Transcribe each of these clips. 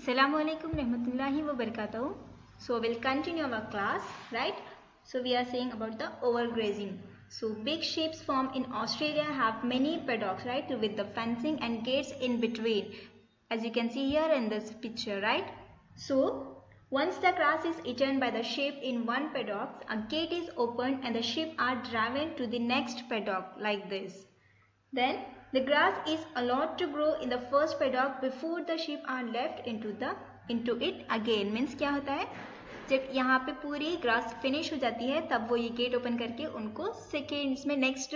Assalamualaikum rahmatullahi wa barakatuh. So we'll continue our class, right? So we are saying about the overgrazing. So big sheep farm in Australia have many paddocks, right, with the fencing and gates in between, as you can see here in this picture, right? So once the grass is eaten by the sheep in one paddock, a gate is opened and the sheep are driven to the next paddock like this. Then the grass is allowed to grow in the first paddock before the sheep are left into it again. Means क्या होता है, जब यहाँ पे पूरी grass finish हो जाती है तब वो ये गेट ओपन करके उनको सेकेंड्स में नेक्स्ट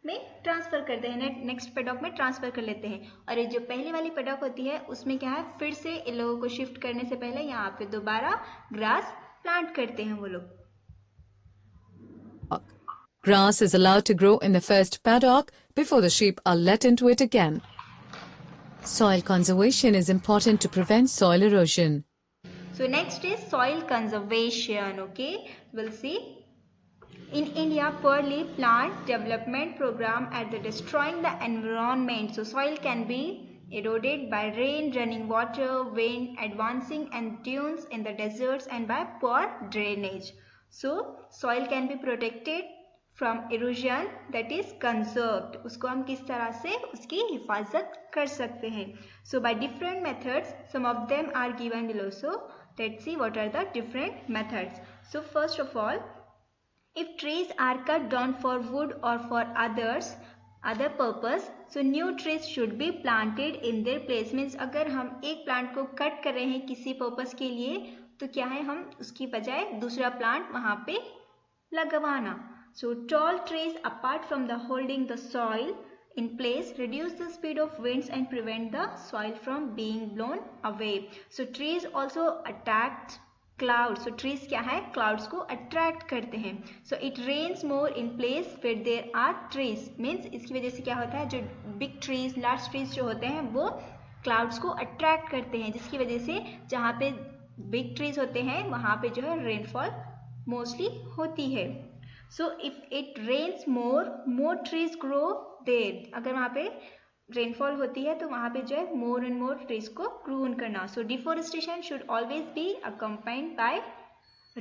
में ट्रांसफर करते हैं, नेक्स्ट पेडॉक में ट्रांसफर कर लेते हैं. और ये जो पहले वाली पेडॉक होती है उसमें क्या है, फिर से इन लोगों को शिफ्ट करने से पहले यहाँ पे दोबारा ग्रास प्लांट करते हैं वो लोग. Grass is allowed to grow in the first paddock before the sheep are let into it again. Soil conservation is important to prevent soil erosion. So next is soil conservation. Okay, we'll see. In India, poorly plant development program at the destroying the environment. So soil can be eroded by rain, running water, wind, advancing and dunes in the deserts, and by poor drainage. So soil can be protected from erosion, that is conserved. उसको हम किस तरह से उसकी हिफाजत कर सकते हैं. So by different methods, some of them are given below. So let's see what are the different methods. So first of all, if trees are cut down for wood or for other purpose, so new trees should be planted in their place. Means अगर हम एक plant को cut कर रहे हैं किसी purpose के लिए, तो क्या है, हम उसकी बजाय दूसरा प्लांट वहाँ पे लगवाना. So tall trees apart from the holding the soil in place reduce the speed of winds and prevent the soil from being blown away. So trees also attract clouds. So trees क्या है, clouds को attract करते हैं. So it rains more in place where there are trees. Means इसकी वजह से क्या होता है, जो big trees, large trees जो होते हैं वो clouds को attract करते हैं, जिसकी वजह से जहाँ पे big trees होते हैं वहाँ पे जो है rainfall mostly होती है. So if it rains more trees grow there. अगर वहाँ पे रेनफॉल होती है तो वहाँ पे जो है more and more trees को grow करना. So deforestation should always be accompanied by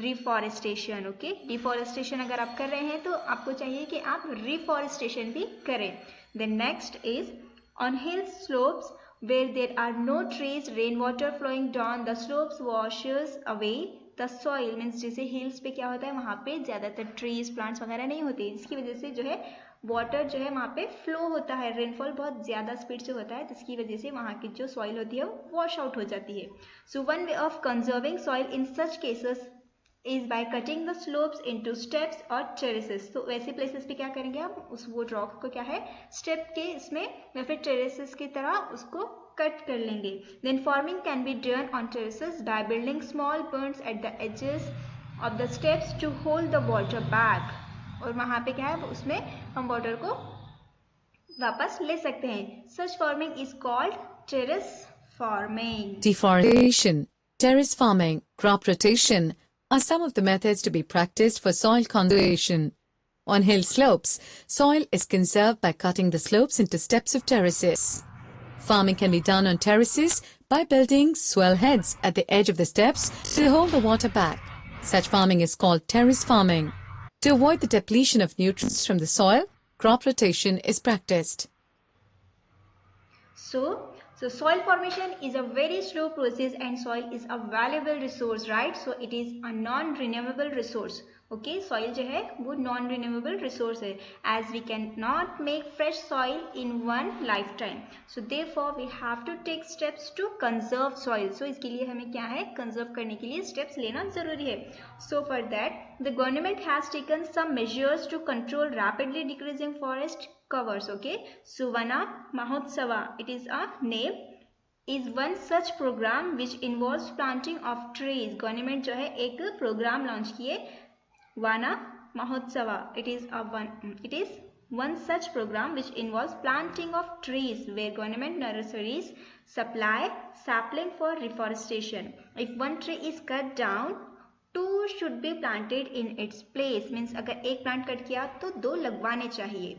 reforestation. Okay, deforestation अगर आप कर रहे हैं तो आपको चाहिए कि आप reforestation भी करें. Then next is on hill slopes where there are no trees, rainwater flowing down the slopes washes away the soil. Means जैसे हिल्स पे क्या होता है, वहाँ पे ज़्यादातर ट्रीज प्लांट्स वगैरह नहीं होते, जिसकी वजह से जो है वाटर जो है वहाँ पे फ्लो होता है, रेनफॉल बहुत ज़्यादा स्पीड से होता है, जिसकी वजह से वहाँ की जो सॉइल होती है वो वॉश आउट हो जाती है. So one way of conserving soil in such cases is by cutting the slopes into steps और टेरेसेस. तो वैसे प्लेसेस पे क्या करेंगे हम, उस वो रॉक को क्या है स्टेप के इसमें या फिर टेरेसेस की तरह उसको कट कर लेंगे. Then farming can be done on terraces by building small ponds at the edges of the steps to hold the water back. और वहाँ पे क्या है, उसमें हम वाटर को वापस ले सकते हैं. Such farming is called terrace farming. Deforestation, terrace farming, crop rotation are some of the methods to be practiced for soil conservation. On hill slopes, soil is conserved by cutting the slopes into steps of terraces. Farming can be done on terraces by building swell heads at the edge of the steps to hold the water back. Such farming is called terrace farming. To avoid the depletion of nutrients from the soil, crop rotation is practiced. So soil formation is a very slow process and soil is a valuable resource, right? So it is a non-renewable resource. Okay, soil जो है वो non-renewable resource है, as we cannot make fresh soil in one lifetime. So therefore we have to take steps to conserve soil. So इसके लिए हमें क्या है, conserve करने के लिए steps लेना जरूरी है. So for that the government has taken some measures to control rapidly decreasing forest covers. Okay, so Vana Mahotsava, it is a name, is one such program which involves planting of trees. Government जो है एक program launch किए, Vana Mahotsava. It is one such program which involves planting of trees where government nurseries supply sapling for reforestation. If one tree is cut down, two should be planted in its place. Means अगर एक plant cut किया तो दो लगवाने चाहिए.